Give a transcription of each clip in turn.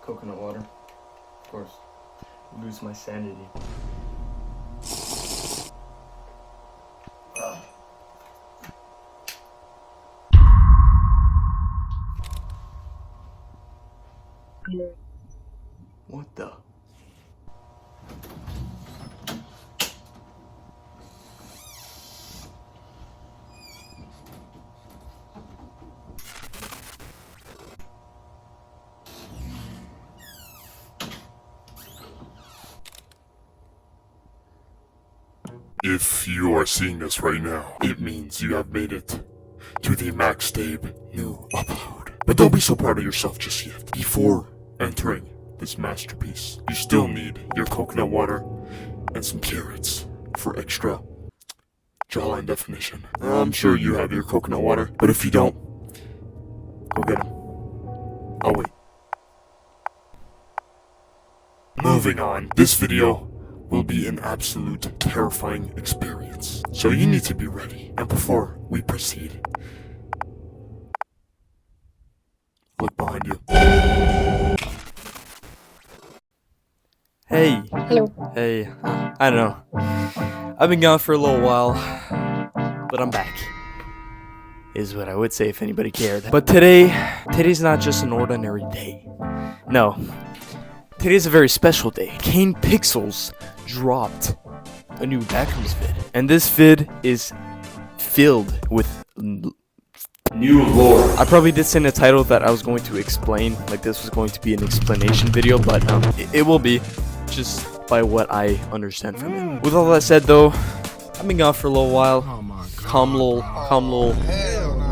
coconut water. Of course. Lose my sanity. What the? If you are seeing this right now, it means you have made it to the Maxtape new upload. But don't be so proud of yourself just yet. Before entering this masterpiece, you still need your coconut water and some carrots for extra jawline definition. I'm sure you have your coconut water, but if you don't, go get them. I'll wait. Moving on, this video will be an absolute terrifying experience. So you need to be ready. And before we proceed, look behind you. Hey. Hello. Hey. I don't know. I've been gone for a little while, but I'm back. Is what I would say if anybody cared. But today's not just an ordinary day. No. Today's a very special day. Kane Pixels dropped a new Backrooms vid. And this vid is filled with new lore. I probably did say in the title that I was going to explain, like this was going to be an explanation video, but it will be just by what I understand from it. With all that said though, I've been gone for a little while. Calm little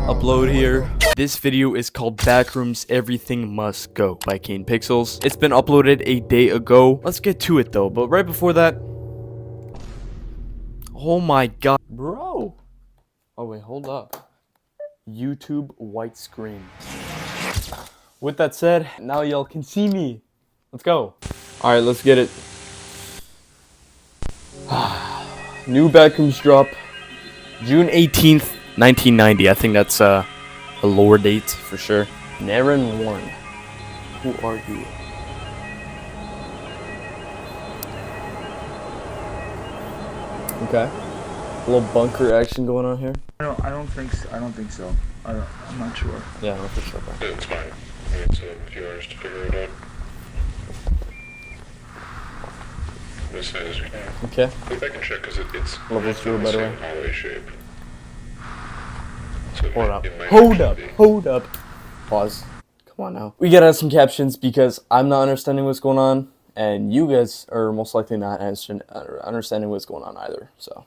upload here. This video is called Backrooms Everything Must Go by Kane Pixels. It's been uploaded a day ago. Let's get to it though, but right before that, oh my god, bro. Oh wait, hold up. YouTube white screen. With that said, now y'all can see me. Let's go. Alright, let's get it. New Backrooms drop June 18th, 1990. I think that's a lore date for sure. Naren Warren. Who are you? Okay. A little bunker action going on here. I don't think so. I'm not sure. Yeah, I'm not for sure. Bro. It's fine. It's a few hours to figure it out. As soon as we can. Okay. Go back and check because it's Level 2, by the way. hallway shape. So Hold up. Pause. Come on now. We gotta have some captions because I'm not understanding what's going on, and you guys are most likely not understanding what's going on either. So.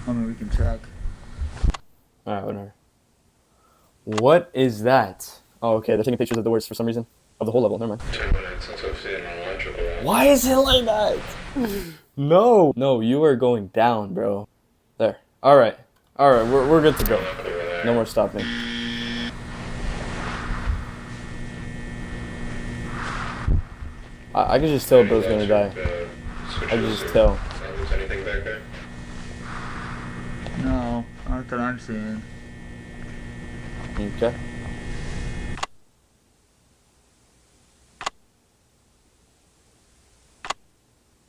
I mean, we can check. Alright, whatever. What is that? Oh, okay. They're taking pictures of the words for some reason. Of the whole level. Never mind. 10 minutes since I've seen an electrical. Why is it like that? No. No, you are going down, bro. There. Alright. Alright, we're good to go. No more stopping. I can just tell bro's gonna die. I can just tell. Is anything back there? No, not that I'm seeing. Okay.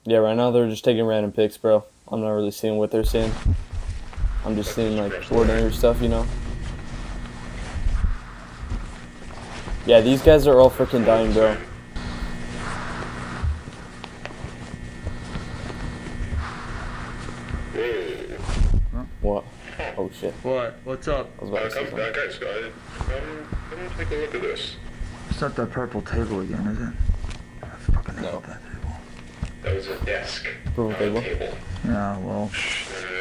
Yeah, right now they're just taking random pics, bro. I'm not really seeing what they're seeing. I'm just seeing like ordinary stuff, you know? Yeah, these guys are all freaking dying, bro. What? Oh shit. What? What's up? I was about to say Come something. back, guys. Come take a look at this. It's not that purple table again, is it? I fucking hate No. that table. That was a desk. Purple not table? A table. Yeah, well.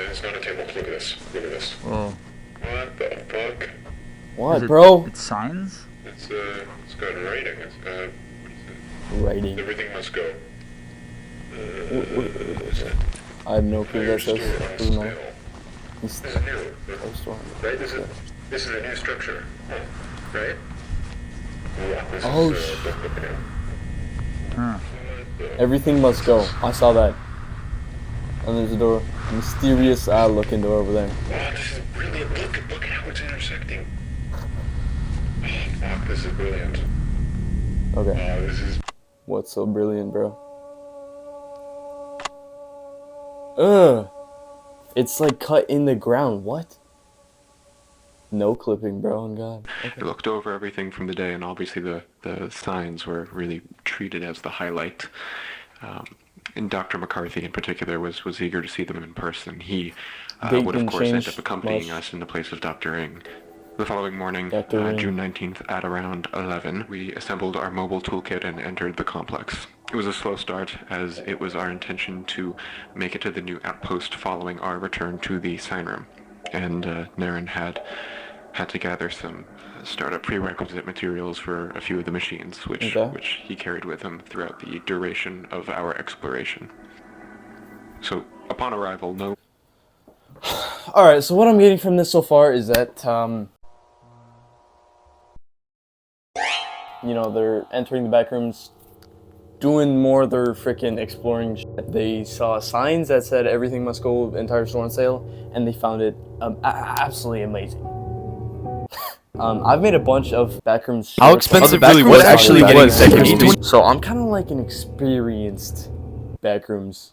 It's not a table. Look at this. Look at this. Well. What the fuck? What, Is bro? It's signs? It's got writing. It's got what is it? Writing. Everything must go. I have no clue what that says. Doesn't know. This is new, right? This is a new structure, right? Yeah. This Oh, is new. Huh. Everything must go. I saw that. And there's a door. Mysterious looking door over there. Wow, this is brilliant. Look at how it's intersecting. Oh, Fuck, this is brilliant. Okay. This is What's so brilliant, bro? It's like cut in the ground. What? No clipping, bro. On God. I looked over everything from the day, and obviously the signs were really treated as the highlight. And Dr. McCarthy in particular was eager to see them in person. He Date would of didn't course end change up accompanying much. us in the place of Dr. Ing. The following morning, Dr. Ing. June 19th at around 11, we assembled our mobile toolkit and entered the complex. It was a slow start, as it was our intention to make it to the new outpost following our return to the sign room. And Naren had to gather some startup prerequisite materials for a few of the machines, which he carried with him throughout the duration of our exploration. So, upon arrival, no... Alright, so what I'm getting from this so far is that, you know, they're entering the back rooms, doing more of their freaking exploring shit. They saw signs that said everything must go, entire store on sale, and they found it absolutely amazing. I've made a bunch of backrooms. How expensive really was actually getting second? So I'm kind of like an experienced backrooms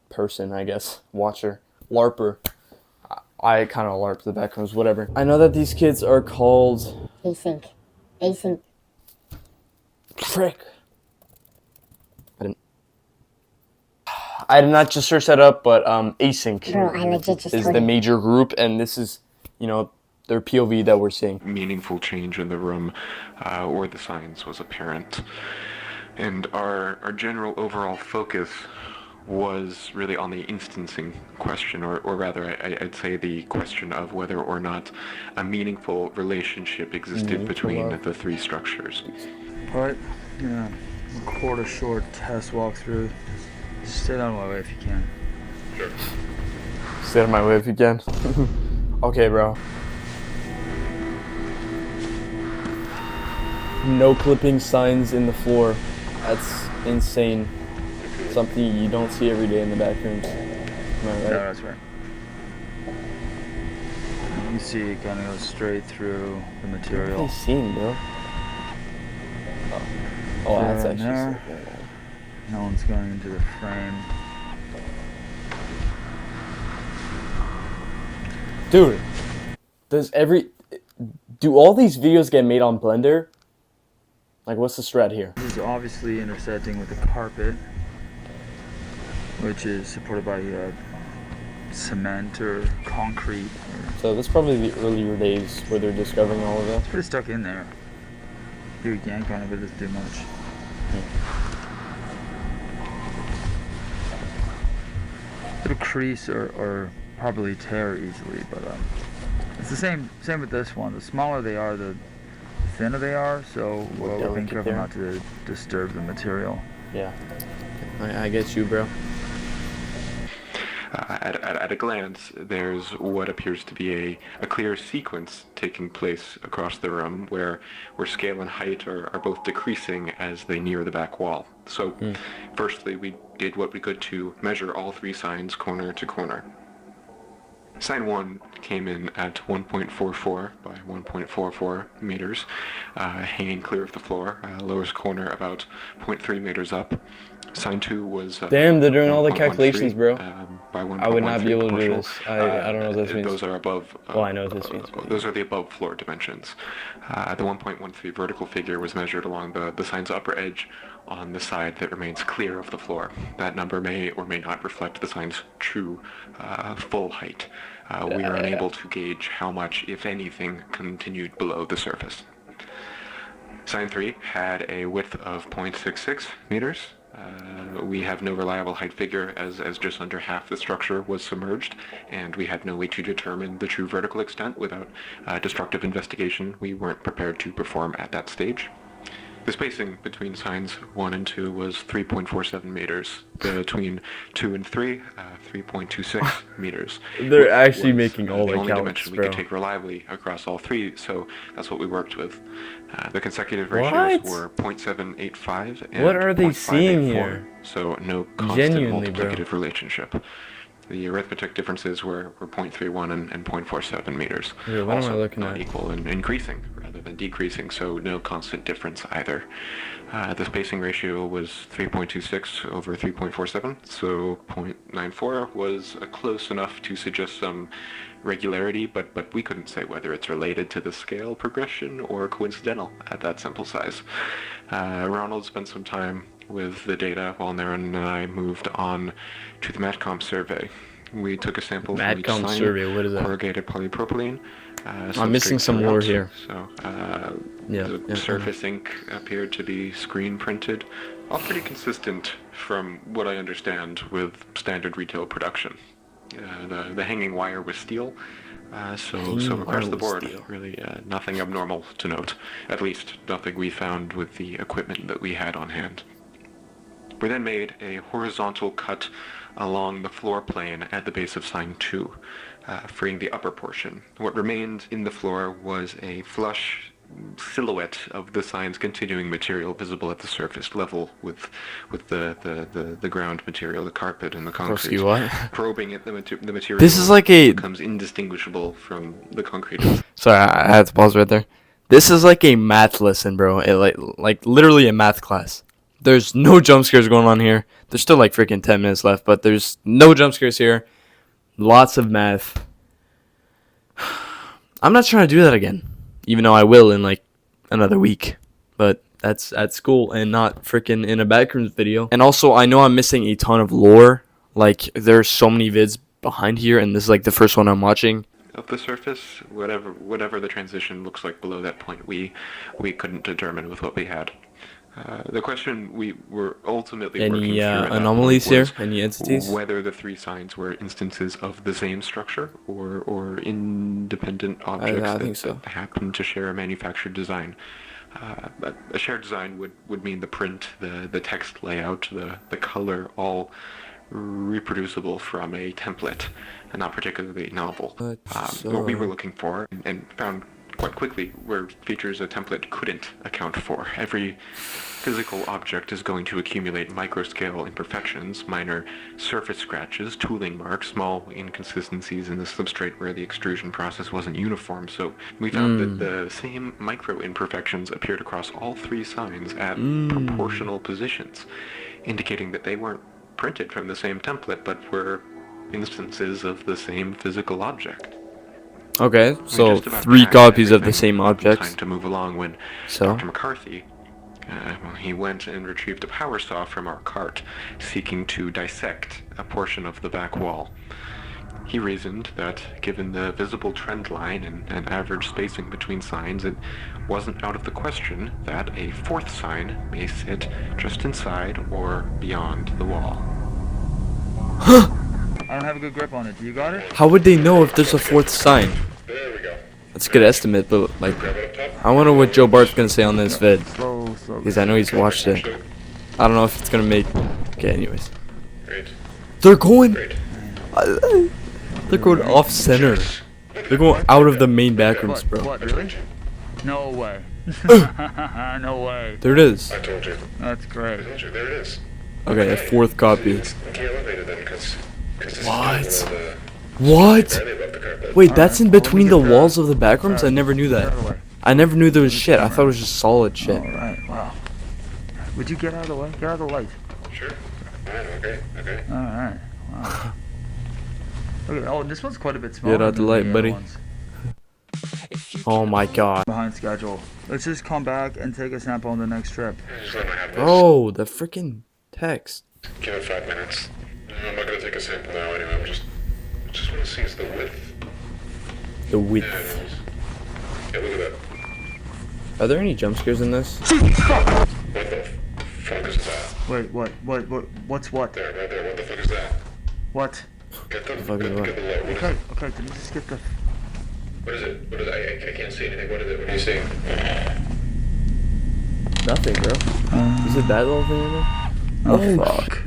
person, I guess. Watcher. LARPer. I kind of LARP the backrooms, whatever. I know that these kids are called... Async. Frick. I did not just search that up, but Async Bro, I legit just is heard the it. major group, and this is, you know, their POV that we're seeing. Meaningful change in the room or the signs was apparent. And our general overall focus was really on the instancing question, or rather I'd say the question of whether or not a meaningful relationship existed between the three structures. Alright, yeah. Record a short test walkthrough. Just stay out of my way if you can. Stay out of my way if you can. Okay, bro. No clipping signs in the floor. That's insane. Something you don't see every day in the back rooms. Am I right? No, that's right. You can see it kind of goes straight through the What are material. they seeing, bro? Oh, that's There, actually there. sick. No one's going into the frame. Dude, do all these videos get made on Blender? Like, what's the strat here? This is obviously intersecting with the carpet, which is supported by cement or concrete. So that's probably the earlier days where they're discovering all of that. Put it stuck in there. Do a yank on it, but it doesn't do much. It'll crease or probably tear easily, but it's the same with this one. The smaller they are, the thinner they are, so we're being delicate careful there. not to disturb the material. Yeah. I get you, bro. At a glance, there's what appears to be a clear sequence taking place across the room where scale and height are both decreasing as they near the back wall. So, firstly, we did what we could to measure all three signs corner to corner. Sign 1 came in at 1.44 by 1.44 meters, hanging clear of the floor, lowest corner about 0.3 meters up. Sign 2 was... Damn, they're doing all the 1.13, calculations, bro. By I would not be able to do proportional. this. I don't know what this means. Those are above... Well, I know what this means. Those are the above floor dimensions. The 1.13 vertical figure was measured along the sign's upper edge on the side that remains clear of the floor. That number may or may not reflect the sign's true full height. We are unable to gauge how much, if anything, continued below the surface. Sign 3 had a width of 0.66 meters. We have no reliable height figure as just under half the structure was submerged, and we had no way to determine the true vertical extent without destructive investigation we weren't prepared to perform at that stage. The spacing between signs 1 and 2 was 3.47 meters. Between 2 and 3, 3.26 meters. They're which actually was, making all the the only counts, dimension we bro. could take reliably across all three, so that's what we worked with. The consecutive What? ratios were 0.785 and What are they seeing 0.584, here? so no constant Genuinely, bro. multiplicative relationship. The arithmetic differences were 0.31 and 0.47 meters. Yeah, what am I Also looking not at? equal and increasing rather than decreasing, so no constant difference either. The spacing ratio was 3.26 over 3.47, so 0.94 was close enough to suggest some regularity, but we couldn't say whether it's related to the scale progression or coincidental at that sample size. Ronald spent some time with the data while Naren and I moved on to the MatCom survey. We took a sample from each MatCom sign, survey, what is that? corrugated polypropylene. I'm missing substrate some more throughout, here. So Yeah, the yeah, surface ink appeared to be screen printed, all pretty consistent from what I understand with standard retail production. The hanging wire was steel, so across the board, really nothing abnormal to note. At least nothing we found with the equipment that we had on hand. We then made a horizontal cut along the floor plane at the base of sign 2, freeing the upper portion. What remained in the floor was a flush silhouette of the sign's continuing material visible at the surface level with the ground material, the carpet and the concrete. Broski, what? Probing it, the material This is like a... becomes indistinguishable from the concrete. Sorry, I had to pause right there. This is like a math lesson, bro. Like literally a math class. There's no jump scares going on here. There's still like freaking 10 minutes left, but there's no jump scares here. Lots of math. I'm not trying to do that again, even though I will in like another week. But that's at school and not freaking in a Backrooms video. And also, I know I'm missing a ton of lore. Like, there's so many vids behind here, and this is like the first one I'm watching. Of the surface, whatever the transition looks like below that point, we couldn't determine with what we had. The question we were ultimately working Any through at that anomalies point here? was Any entities? whether the three signs were instances of the same structure or independent objects think so. that happen to share a manufactured design. But a shared design would mean the print, the text layout, the color, all reproducible from a template, and not particularly novel. What we were looking for and found quite quickly were features a template couldn't account for. Every physical object is going to accumulate microscale imperfections, minor surface scratches, tooling marks, small inconsistencies in the substrate where the extrusion process wasn't uniform. So we found that the same micro imperfections appeared across all three signs at proportional positions, indicating that they weren't printed from the same template but were instances of the same physical object. Okay, We so just about 3 tracked copies of the everything. same objects. Time to move along when So? Dr. McCarthy, he went and retrieved a power saw from our cart, seeking to dissect a portion of the back wall. He reasoned that, given the visible trend line and average spacing between signs, it wasn't out of the question that a fourth sign may sit just inside or beyond the wall. I don't have a good grip on it. Do you got it? How would they know if there's a 4th sign? There we go. That's a good estimate, but like, Grab it up top. I wonder what Joe Bart's gonna say on this vid, Slow. because I know he's watched it. I don't know if it's gonna make... Okay, anyways. Great. They're going... Great. They're going off center. They're going out of the main backrooms, bro. What, really? No way. No way. There it is. I told you. That's great. I told you. There it is. Okay, a 4th copy. It's the elevator then, because this What? is kind of What? barely above the carpet. Wait, that's in Alright, well, between let the me get walls that. of the backrooms? I never knew Get out of that. the way. I never knew there was shit. I thought it was just solid shit. Alright, wow. Would you get out of the way? Get out of the light. Sure. Alright, okay. Alright, wow. Okay, oh, this one's quite a bit smaller. Get out the than light, other buddy. ones. Oh my god. Behind schedule. Let's just come back and take a sample on the next trip. Just let me have this. Bro, the freaking text. Give it 5 minutes. I'm not gonna take a sample now anyway. I just want to see is the width. The Yeah, it width. is. Yeah, look at that. Are there any jump scares in this? What the fuck is that? Wait, what's what? There, right there. What the fuck is that? What? Get the fuck is what? get the light. What is Okay, it? okay, did we just get the... What is it? What is it? I can't see anything. What is it? What are you seeing? Nothing, bro. Is it that little thing in there? Oh, fuck.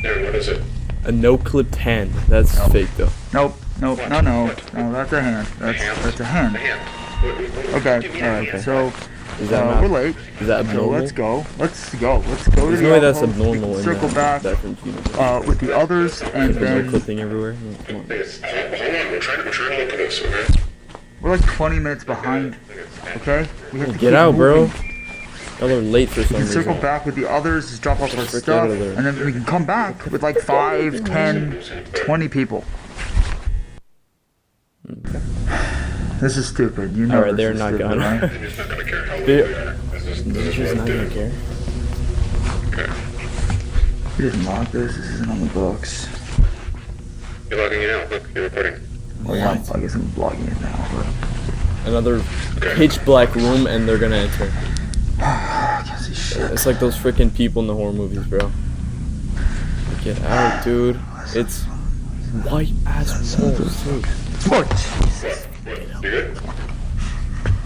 There, what is it? A no-clipped hand. That's fake, though. Nope, What? no, What? that's a hand. A hand? That's a hand. A hand. What do you Okay, mean a alright, hand? so Is that not? We're late. Is that So abnormal? let's go. Let's go to There's the no way that's outpost. abnormal in Circle that back bathroom scene. with the others, and No then clipping everywhere. No, come on. Hold on, we're trying to look at this, okay? we're like 20 minutes behind. Okay? We have to Get keep out, bro. moving. Y'all are late for some We can circle reason. back with the others, just drop off our frick stuff, out of there. and then we can come back with like 5, 10, 20 people. This is stupid. You know Alright, this they're is not stupid, gonna. right? He's not gonna care how late They're- we are. They're just not gonna care. Okay. We didn't lock this. This isn't on the books. You're logging in out. Look, you're recording. Well, yeah, I guess I'm logging it now, but Another Okay. pitch black room and they're gonna enter. I can't see shit. It's like those freaking people in the horror movies, bro. Get out, dude. It's white ass walls, too. Oh, Jesus. You good?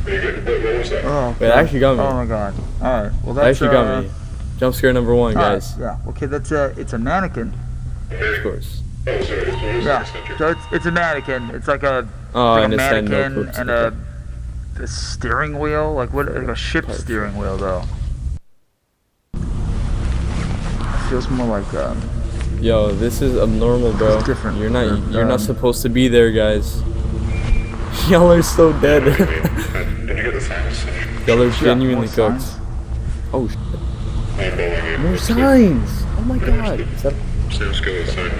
Are you good? What was that? Oh, Wait, that actually got me. oh my god. Alright, well That that's actually got me. Jump scare number one, alright, guys. yeah, okay, that's it's a mannequin. Of course. Oh, sorry. What was Yeah, that? so it's a mannequin. It's like a, Oh, like and a it's that no mannequin clips. and Okay. a steering wheel, like what, like a ship steering wheel though. Feels more like Yo, this is abnormal, bro. It's different. You're not. But, You're not supposed to be there, guys. Y'all are so dead. Did you get the signs? Y'all are yeah, genuinely more cooked. signs. Oh, shit. I'm bowling you. More signs. Oh my god. Is that? Same skill as sign.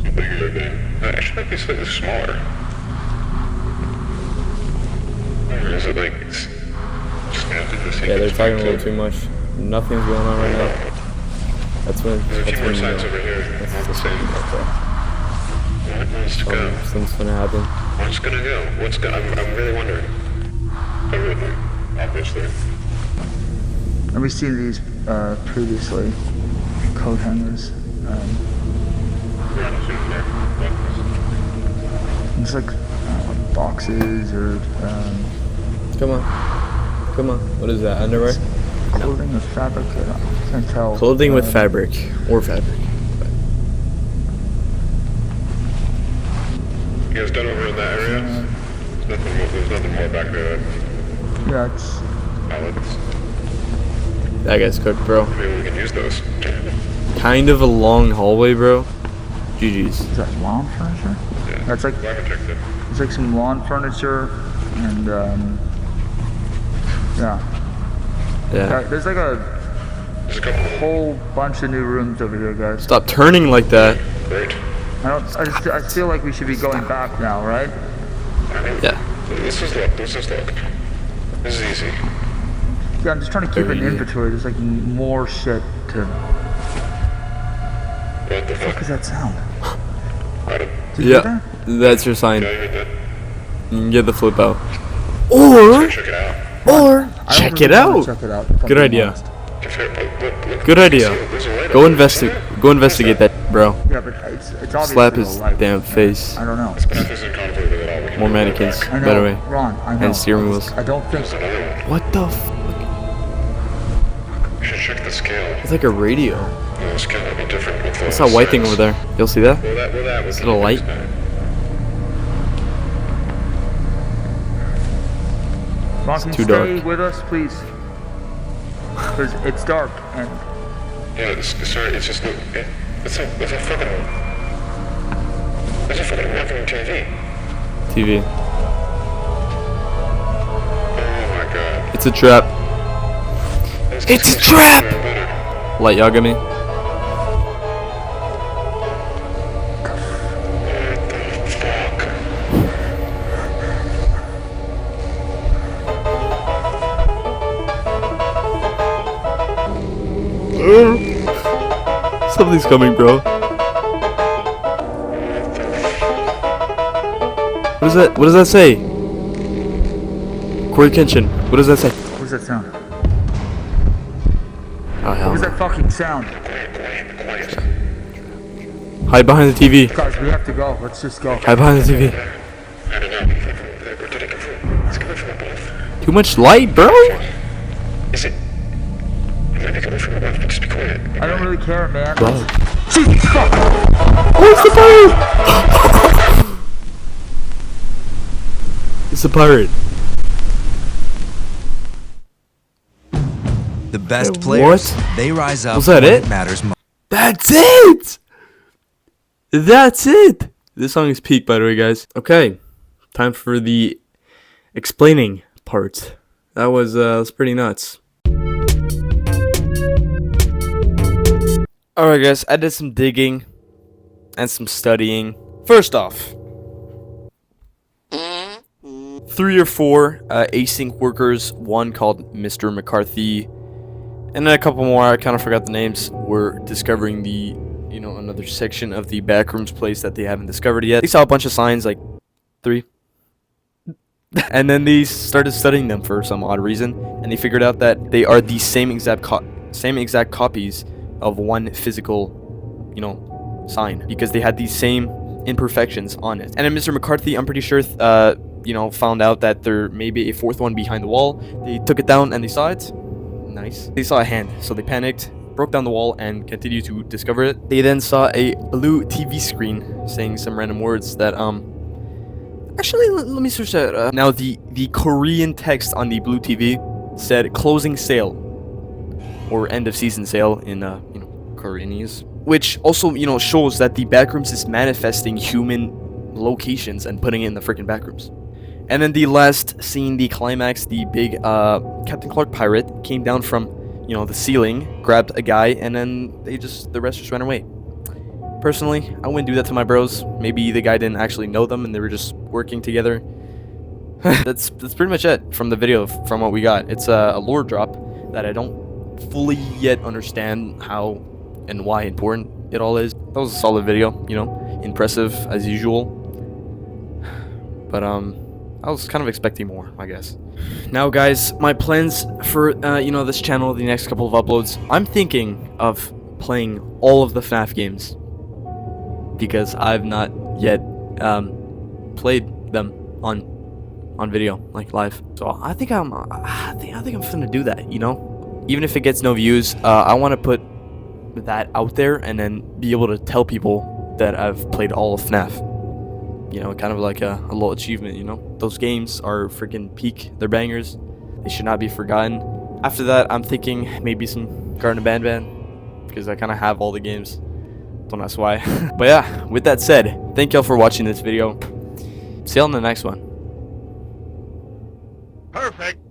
How big is it then? Actually, might be slightly smaller. Or is it like snapped at the same Yeah, they're talking a time, little too? too much. Nothing's going on right now. That's when. There's a That's few more when you signs know. over here. That's All the just same. What wants to go? Something's gonna happen. What's gonna go? What's gonna? I'm really wondering. Everything, obviously. And we've seen these previously, coat hangers. We're on a zoom there. It's like boxes or Come on. Come on. What is that? Underwear? clothing or fabric. I can't tell. Clothing with fabric. Or fabric. You guys done over in that area? There's nothing more back there. Yeah, it's Pallets. That guy's cooked, bro. Maybe we can use those. Kind of a long hallway, bro. GG's. is that lawn furniture? Yeah. That's like We'll architect it. it's like some lawn furniture and yeah. Yeah. There's like a There's a couple. whole bunch of new rooms over here, guys. Stop turning like that. Great. I feel like we should be going back now, right? Yeah. This is look. This is look. This is easy. Yeah, I'm just trying to keep Very an easy. inventory. There's like more shit to. What the What fuck? is that sound? I don't. Did you hear Yeah. that? That's your sign. Yeah, you heard that? You can get the flip out. Or, Check it out. I don't check really it wanna out. Check it out. if I'm Good being idea. honest. Look. Good idea. There's a light Go over investigate. there. Go investigate that, bro. Yeah, but it's obviously Slap a his light. damn face. I don't know. This isn't complicated at all. We can More do it mannequins. back. I know, By the way. Ron. I know. And steering wheels. I don't think. There's another one. What the f? We should check the scale. It's like a radio. The scale would be different with What's that white thing over there? You'll see that? Well, that was Is it a light? Ron, can you too stay dark. with us, please? Because it's dark and Yeah, sorry, it's just it's a fucking walking TV. TV. Oh my god. It's a trap. It's a trap! Better. Light Yagami. What the fuck? Something's coming, bro. What is that? What does that say? Corey Kenshin. What does that say? what does that sound? Oh What hell. does that fucking sound? Quiet. Hide behind the TV. Guys, we have to go. Let's just go. Hide behind the TV. I don't know. Where did it come from? It's coming from above. Too much light, bro. Is it? It might be coming from above, but just be quiet. I don't really care, man. Bro. Jesus fuck! Oh, it's the pirate! It's a pirate. The best What? players, they rise up Was that when it? it matters most. That's it! That's it! This song is peak, by the way, guys. Okay, time for the explaining part. That was pretty nuts. Alright, guys, I did some digging and some studying. First off, 3 or 4 async workers, one called Mr. McCarthy, and then a couple more, I kind of forgot the names, were discovering the, another section of the Backrooms place that they haven't discovered yet. They saw a bunch of signs, like 3. And then they started studying them for some odd reason, and they figured out that they are the same exact copies of one physical, sign, because they had these same imperfections on it. And then Mr. McCarthy, I'm pretty sure, found out that there may be a 4th one behind the wall. They took it down and they saw it. Nice. They saw a hand, so they panicked, broke down the wall, and continued to discover it. They then saw a blue TV screen saying some random words that, actually, let me search that. Now, the Korean text on the blue TV said closing sale, or end of season sale in, Koreanese. Which also, shows that the Backrooms is manifesting human locations and putting it in the freaking Backrooms. And then the last scene, the climax, the big Captain Clark pirate came down from, the ceiling, grabbed a guy, and then the rest just ran away. Personally, I wouldn't do that to my bros. Maybe the guy didn't actually know them and they were just working together. That's pretty much it from the video, from what we got. It's a lore drop that I don't fully yet understand how and why important it all is. That was a solid video, impressive as usual. But I was kind of expecting more, I guess. Now, guys, my plans for this channel, the next couple of uploads, I'm thinking of playing all of the FNAF games, because I've not yet played them on video, like live. So I think I'm gonna do that. Even if it gets no views, I want to put that out there and then be able to tell people that I've played all of FNAF. Kind of like a little achievement. Those games are freaking peak. They're bangers. They should not be forgotten. After that, I'm thinking maybe some Garden Ban, because I kind of have all the games. Don't ask why. But yeah, with that said, thank y'all for watching this video. See y'all in the next one. Perfect.